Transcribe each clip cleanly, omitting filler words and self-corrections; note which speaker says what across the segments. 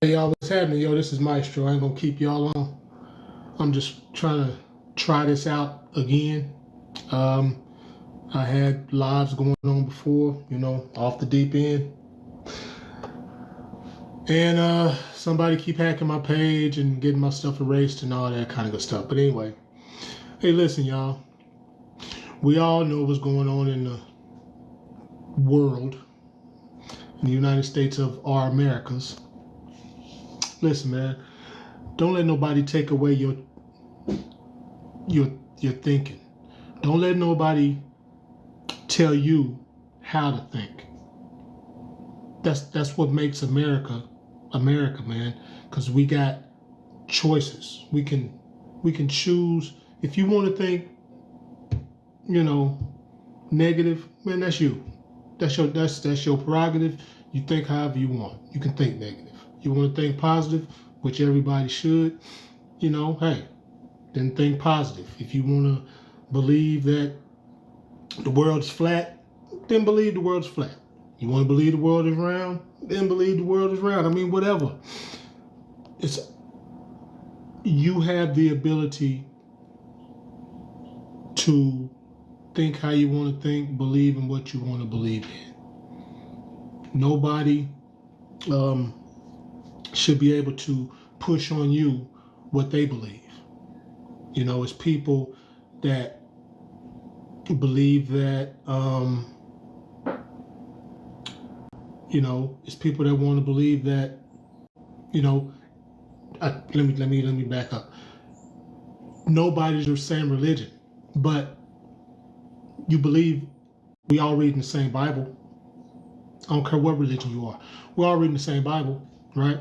Speaker 1: Hey y'all, what's happening? Yo, this is Maestro. I ain't gonna keep y'all long. I'm just trying to try this out again. Um, I had lives going on before, off the deep end. And somebody keep hacking my page and getting my stuff erased and all that kind of good stuff. But anyway, hey, listen, y'all. We all know what's going on in the world, in the United States of our Americas. Listen, man, don't let nobody take away your thinking. Don't let nobody tell you how to think. That's what makes America, man. Because we got choices. We can choose. If you want to think, negative, man, that's you. That's your prerogative. You think however you want. You can think negative. You want to think positive, which everybody should. Hey, then think positive. If you want to believe that the world's flat, then believe the world's flat. You want to believe the world is round, then believe the world is round. I mean, whatever. You have the ability to think how you want to think, believe in what you want to believe in. Nobody should be able to push on you what they believe. It's people that believe that, it's people that want to believe that, let me back up. Nobody's the same religion, but you believe we all read in the same Bible. I don't care what religion you are. We're all reading the same Bible, right?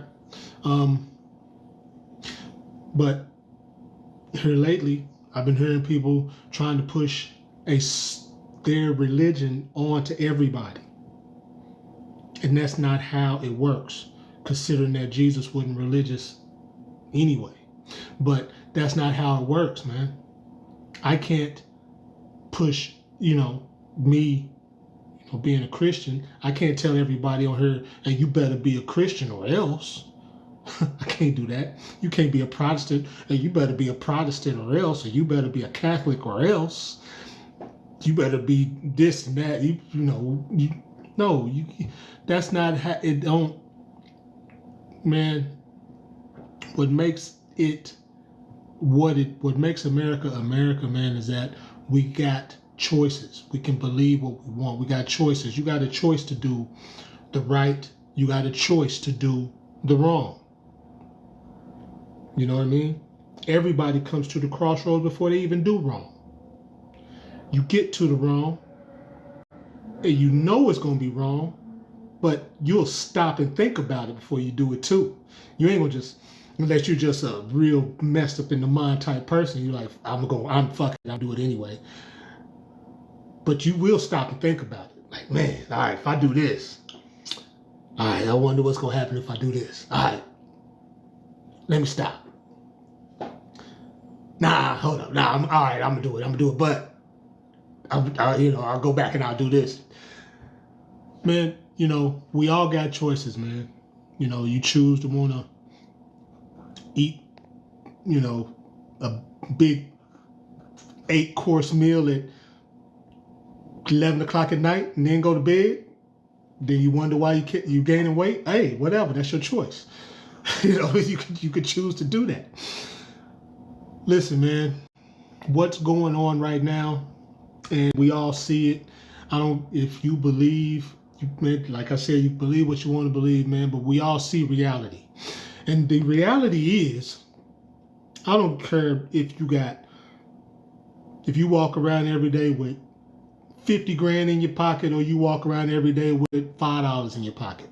Speaker 1: But here lately, I've been hearing people trying to push their religion onto everybody. And that's not how it works, considering that Jesus wasn't religious anyway. But that's not how it works, man. I can't push, me, being a Christian. I can't tell everybody on here, hey, you better be a Christian or else. I can't do that. You can't be a Protestant, and you better be a Protestant or else, or you better be a Catholic or else. You better be this and that. That's not how it don't. Man, what makes America, man, is that we got choices. We can believe what we want. We got choices. You got a choice to do the right. You got a choice to do the wrong. You know what I mean? Everybody comes to the crossroads before they even do wrong. You get to the wrong, and you know it's going to be wrong, but you'll stop and think about it before you do it too. You ain't going to just, unless you're just a real messed up in the mind type person, you're like, I'll do it anyway. But you will stop and think about it. Like, man, all right, if I do this, all right, I wonder what's going to happen if I do this. All right, let me stop. Nah, hold up. Nah, all right, I'm going to do it. But, I'll go back and I'll do this. Man, we all got choices, man. You choose to want to eat, a big 8-course meal at 11 o'clock at night and then go to bed. Then you wonder why you gaining weight. Hey, whatever, that's your choice. You could choose to do that. Listen, man, what's going on right now, and we all see it. If you believe, like I said, you believe what you want to believe, man, but we all see reality. And the reality is, I don't care if you walk around every day with 50 grand in your pocket or you walk around every day with $5 in your pocket.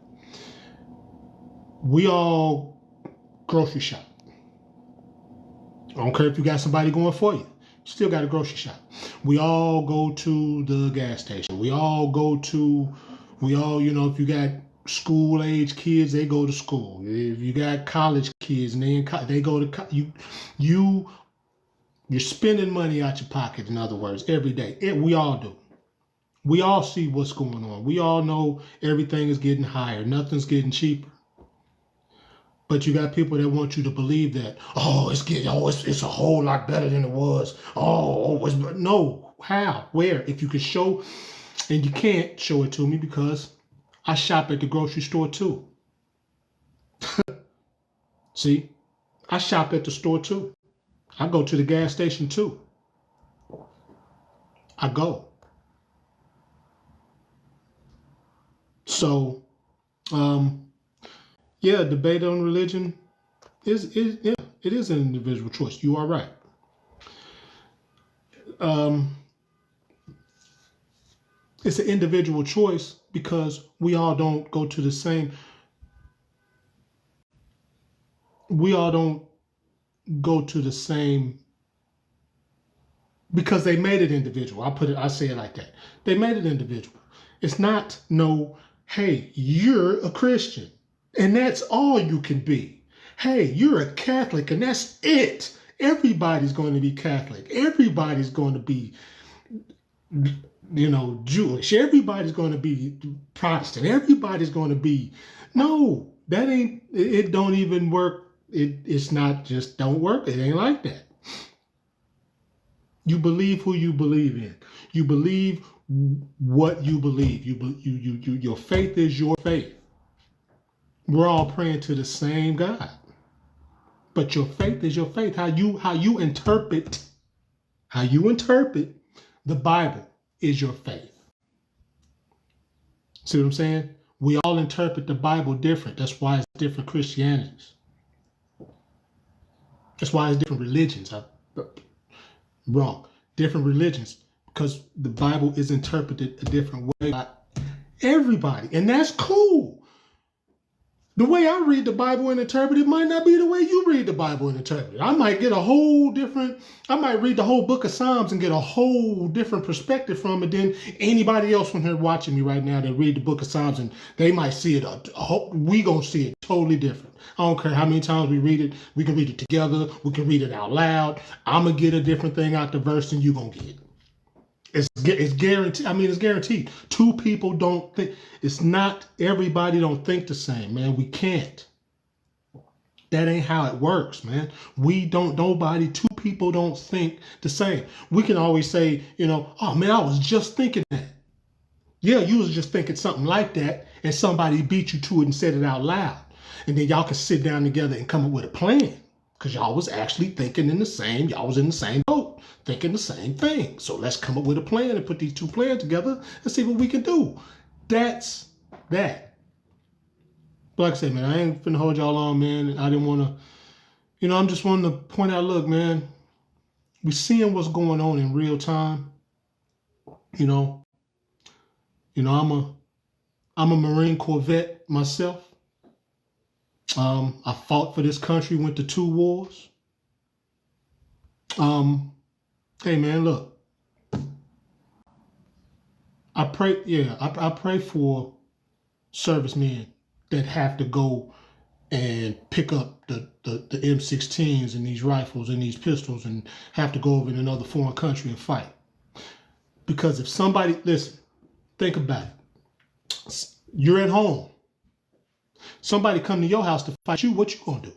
Speaker 1: We all grocery shop. I don't care if you got somebody going for you. You still got a grocery shop. We all go to the gas station. We all, if you got school age kids, they go to school. If you got college kids and they go to you're spending money out your pocket, in other words, every day. We all do. We all see what's going on. We all know everything is getting higher. Nothing's getting cheaper. But you got people that want you to believe that, it's a whole lot better than it was. No. How? Where? If you can show, and you can't show it to me because I shop at the grocery store too. See, I shop at the store too. I go to the gas station too. I go. So, debate on religion it is an individual choice. You are right. It's an individual choice because we all don't go to the same. We all don't go to the same because they made it individual. I say it like that. They made it individual. It's not hey, you're a Christian and that's all you can be. Hey, you're a Catholic and that's it. Everybody's going to be Catholic. Everybody's going to be, Jewish. Everybody's going to be Protestant. Everybody's going to be. No, that ain't, it don't even work. It's not just don't work. It ain't like that. You believe who you believe in. You believe what you believe. Your faith is your faith. We're all praying to the same God. But your faith is your faith. How you interpret the Bible is your faith. See what I'm saying? We all interpret the Bible different. That's why it's different Christianities. That's why it's different religions. Wrong. Different religions. Because the Bible is interpreted a different way by everybody. And that's cool. The way I read the Bible and interpret it might not be the way you read the Bible and interpret it. I might read the whole book of Psalms and get a whole different perspective from it than anybody else from here watching me right now that read the book of Psalms, and they might see it, we gonna see it totally different. I don't care how many times we read it. We can read it together. We can read it out loud. I'm gonna get a different thing out the verse than you gonna get. It's guaranteed. It's guaranteed. Two people don't think. It's not everybody don't think the same, man. We can't. That ain't how it works, man. Two people don't think the same. We can always say, oh man, I was just thinking that. Yeah, you was just thinking something like that, and somebody beat you to it and said it out loud. And then y'all can sit down together and come up with a plan. Because y'all was actually thinking y'all was in the same boat, thinking the same thing. So let's come up with a plan and put these two plans together and see what we can do. That's that. But like I said, man, I ain't finna hold y'all on, man. I didn't want to, I'm just wanting to point out, look, man, we seeing what's going on in real time. I'm a Marine Corps vet myself. I fought for this country, went to 2 wars. Hey man, look. I pray for servicemen that have to go and pick up the M16s and these rifles and these pistols and have to go over in another foreign country and fight. Because if somebody, listen, think about it. You're at home. Somebody come to your house to fight you, what you gonna do?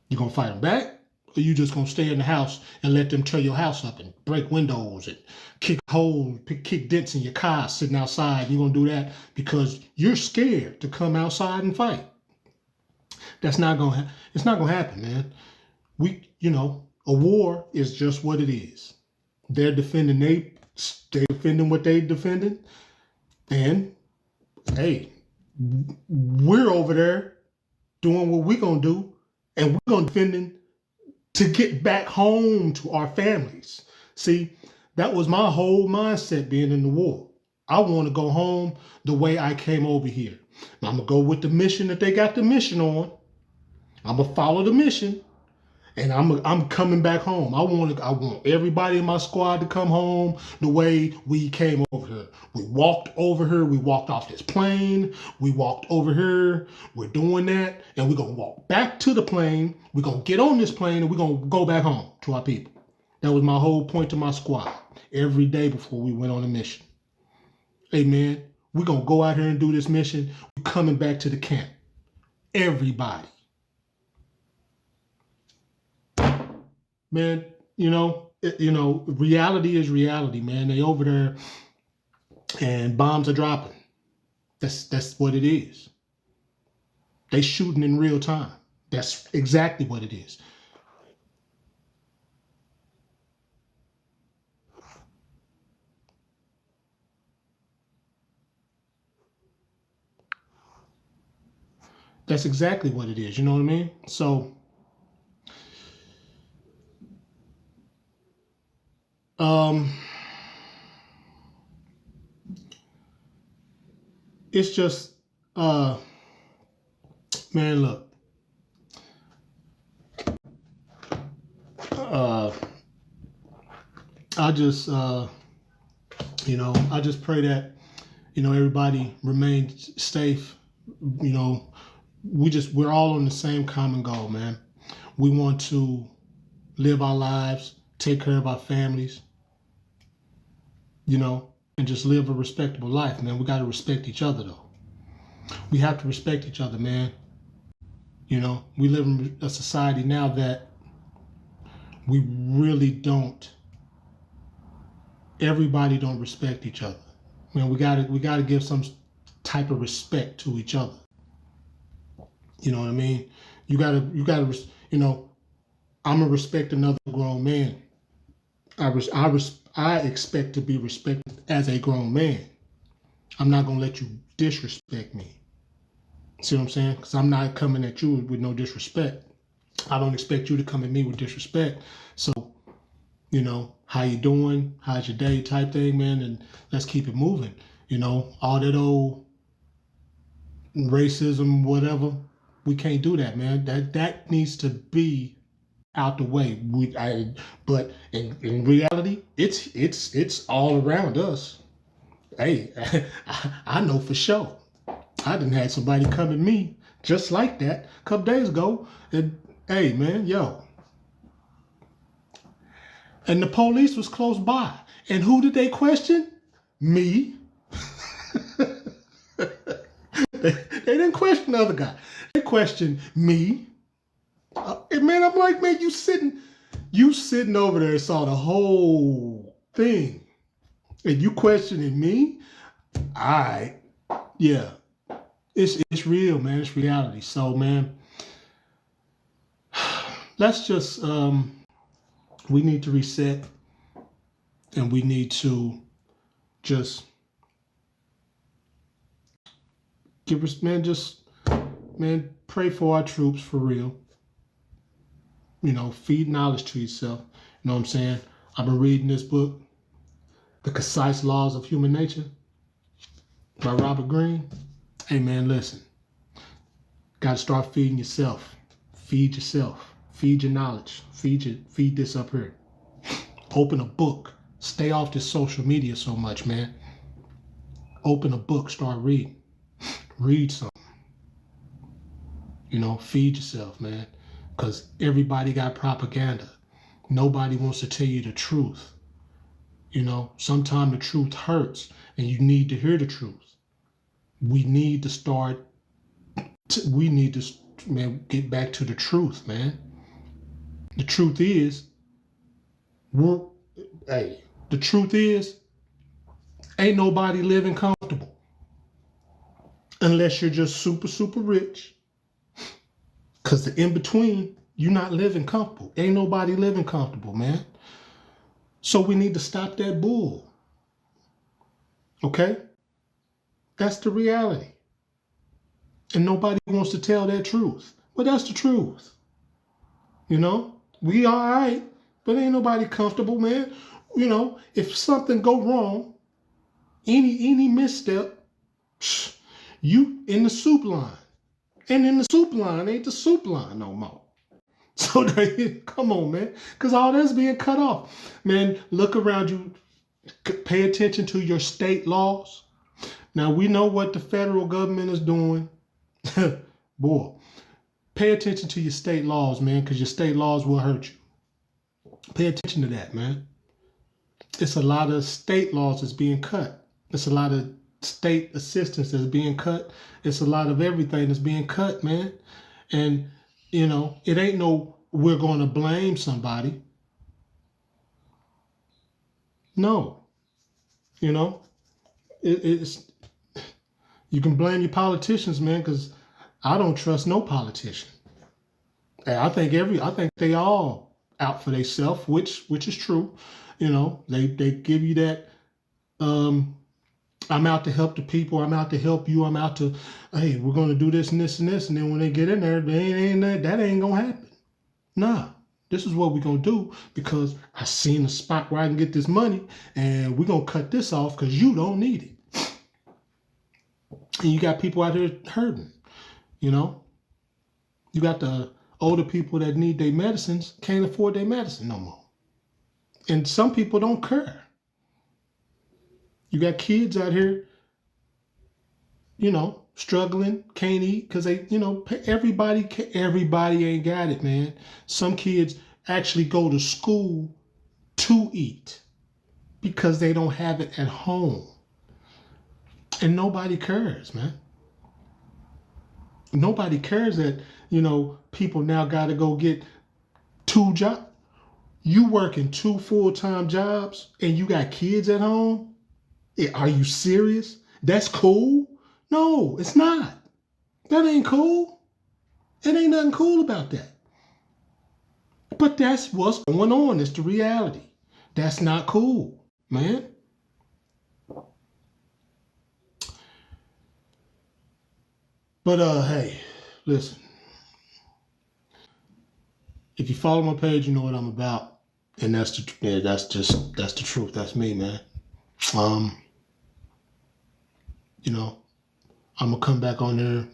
Speaker 1: You gonna fight them back? Or you just gonna stay in the house and let them tear your house up and break windows and kick holes, kick dents in your car sitting outside? You gonna do that because you're scared to come outside and fight? It's not gonna happen, man. A war is just what it is. They're defending what they defended, and hey, we're over there doing what we're going to do, and we're going to defend to get back home to our families. See, that was my whole mindset being in the war. I want to go home the way I came over here. Now, I'm going to go with the mission that they got the mission on. I'm going to follow the mission, and I'm coming back home. I want everybody in my squad to come home the way we came over here. We walked over here. We walked off this plane. We walked over here. We're doing that. And we're going to walk back to the plane. We're going to get on this plane and we're going to go back home to our people. That was my whole point to my squad every day before we went on a mission. Hey, man, we're going to go out here and do this mission. We're coming back to the camp. everybody. Man, reality is reality, man. They over there and bombs are dropping. That's what it is. They shooting in real time. That's exactly what it is. That's exactly what it is. You know what I mean? So, it's just, man, look, I just, I just pray that, everybody remains safe. We're all on the same common goal, man. We want to live our lives, take care of our families, and just live a respectable life, man. We got to respect each other, though. We have to respect each other, man. We live in a society now that we really don't. Everybody don't respect each other. Man, we gotta give some type of respect to each other. You know what I mean? You gotta, I'm gonna respect another grown man. I expect to be respected as a grown man. I'm not gonna let you disrespect me. See what I'm saying? Because I'm not coming at you with no disrespect. I don't expect you to come at me with disrespect. So, how you doing? How's your day type thing, man? And let's keep it moving. All that old racism, whatever, we can't do that, man. That needs to be out the way. But in reality, it's all around us. Hey, I know for sure. I done had somebody come at me just like that a couple days ago. And hey, man, yo. And the police was close by. And who did they question? Me. They didn't question the other guy. They questioned me. And man, I'm like, man, you sitting over there and saw the whole thing. And you questioning me? Yeah. It's real, man. It's reality. So, man, let's just, we need to reset, and we need to just pray for our troops for real. Feed knowledge to yourself. You know what I'm saying? I've been reading this book, The Concise Laws of Human Nature by Robert Greene. Hey, man, listen. Got to start feeding yourself. Feed yourself. Feed your knowledge. Feed this up here. Open a book. Stay off this social media so much, man. Open a book. Start reading. Read something. Feed yourself, man. Because everybody got propaganda. Nobody wants to tell you the truth. Sometimes the truth hurts, and you need to hear the truth. We need to get back to the truth, man. The truth is, ain't nobody living comfortable unless you're just super, super rich. Because the in-between, you're not living comfortable. Ain't nobody living comfortable, man. So we need to stop that bull. Okay? That's the reality. And nobody wants to tell that truth. But that's the truth. We all right, but ain't nobody comfortable, man. If something go wrong, any misstep, you in the soup line. And in the soup line ain't the soup line no more. So come on, man. Because all that's being cut off. Man, look around you. Pay attention to your state laws. Now, we know what the federal government is doing. Boy, pay attention to your state laws, man, because your state laws will hurt you. Pay attention to that, man. It's a lot of state laws that's being cut. It's a lot of state assistance that's being cut. It's a lot of everything that's being cut, man. And, it ain't no we're going to blame somebody. No. It's you can blame your politicians, man, because I don't trust no politician. I think they all out for themselves, which is true. They give you that I'm out to help the people, I'm out to help you, I'm out to, hey, we're gonna do this and this and this, and then when they get in there, that ain't gonna happen. Nah. This is what we're going to do because I seen a spot where I can get this money and we're going to cut this off because you don't need it. And you got people out here hurting, You got the older people that need their medicines, can't afford their medicine no more. And some people don't care. You got kids out here, struggling, can't eat because they, everybody ain't got it, man. Some kids actually go to school to eat because they don't have it at home. And nobody cares, man. Nobody cares that, people now got to go get 2 jobs. You working 2 full-time jobs and you got kids at home? Are you serious? That's cool? No, it's not. That ain't cool. It ain't nothing cool about that. But that's what's going on. It's the reality. That's not cool, man. But hey, listen. If you follow my page, you know what I'm about, and that's the truth. That's me, man. I'm gonna come back on there,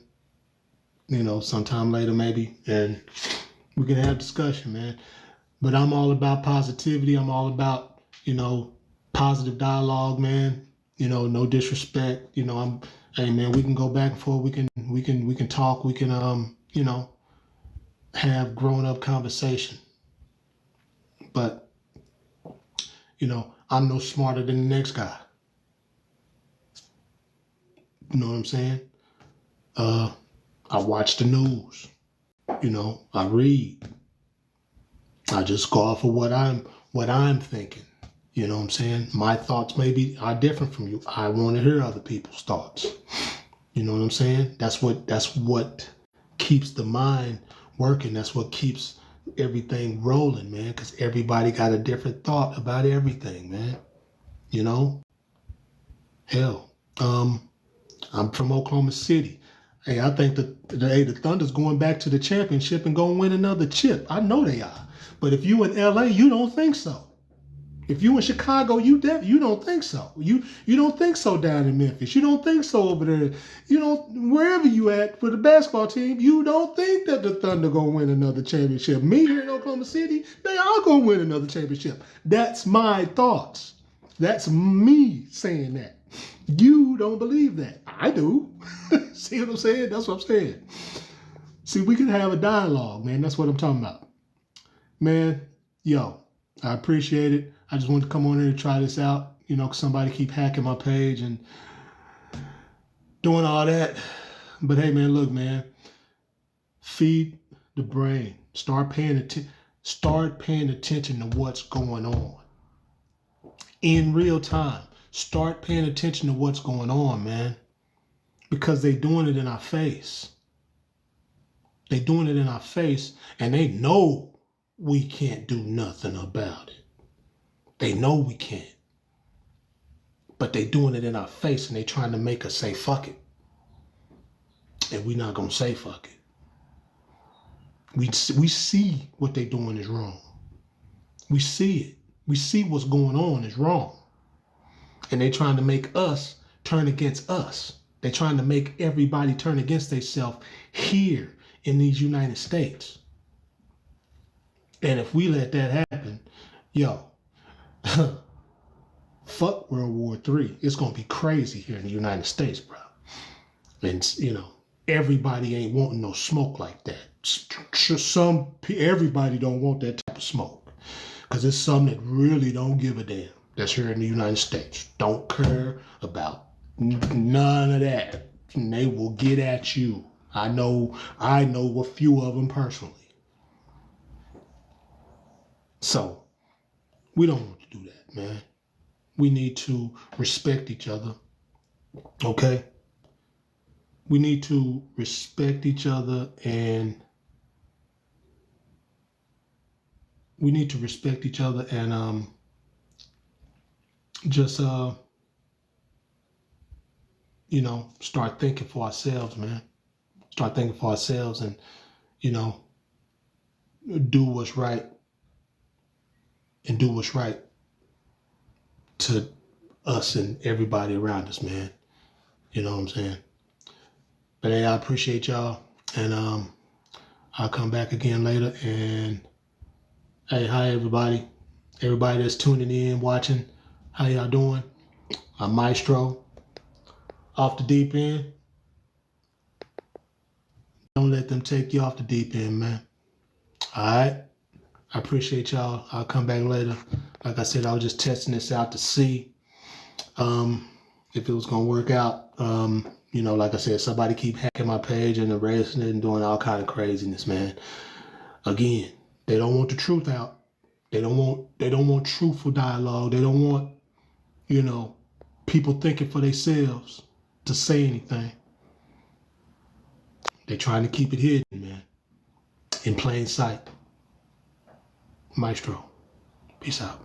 Speaker 1: sometime later maybe, and we can have discussion, man. But I'm all about positivity. I'm all about, positive dialogue, man. No disrespect. Hey, man, we can go back and forth. We can talk. We can, have grown up conversation. But, I'm no smarter than the next guy. You know what I'm saying? I watch the news. I read. I just go off of what I'm thinking. You know what I'm saying? My thoughts maybe are different from you. I want to hear other people's thoughts. You know what I'm saying? That's what keeps the mind working. That's what keeps everything rolling, man. Because everybody got a different thought about everything, man. Hell, I'm from Oklahoma City. Hey, I think the Thunder's going back to the championship and going to win another chip. I know they are. But if you in LA, you don't think so. If you in Chicago, you don't think so. You don't think so down in Memphis. You don't think so over there. Wherever you at for the basketball team, you don't think that the Thunder gonna win another championship. Me here in Oklahoma City, they are gonna win another championship. That's my thoughts. That's me saying that. You don't believe that. I do. See what I'm saying? That's what I'm saying. See, we can have a dialogue, man. That's what I'm talking about. Man, I appreciate it. I just wanted to come on here and try this out. Cause somebody keep hacking my page and doing all that. But hey, man, look, man. Feed the brain. Start paying attention to what's going on. In real time. Start paying attention to what's going on, man. Because they doing it in our face. They doing it in our face, and they know we can't do nothing about it. They know we can't. But they doing it in our face, and they trying to make us say fuck it. And we not gonna say fuck it. We see what they doing is wrong. We see it. We see what's going on is wrong. And they trying to make us turn against us. They're trying to make everybody turn against themselves here in these United States. And if we let that happen, fuck World War III. It's going to be crazy here in the United States, bro. And, everybody ain't wanting no smoke like that. Everybody don't want that type of smoke. Because it's something that really don't give a damn. That's here in the United States. Don't care about None of that. And they will get at you. I know a few of them personally. So we don't want to do that, man. We need to respect each other. Okay? We need to respect each other, and just start thinking for ourselves, man. Start thinking for ourselves, and do what's right, and do what's right to us and everybody around us, man. You know what I'm saying? But hey, I appreciate y'all, and I'll come back again later. And hey, hi everybody that's tuning in, watching. How y'all doing? I'm Maestro, off the deep end. Don't let them take you off the deep end, man. All right? I appreciate y'all. I'll come back later. Like I said, I was just testing this out to see if it was going to work out. Like I said, somebody keep hacking my page and erasing it and doing all kind of craziness, man. Again, they don't want the truth out. They don't want truthful dialogue. They don't want, people thinking for themselves to say anything. They're trying to keep it hidden, man. In plain sight. Maestro. Peace out.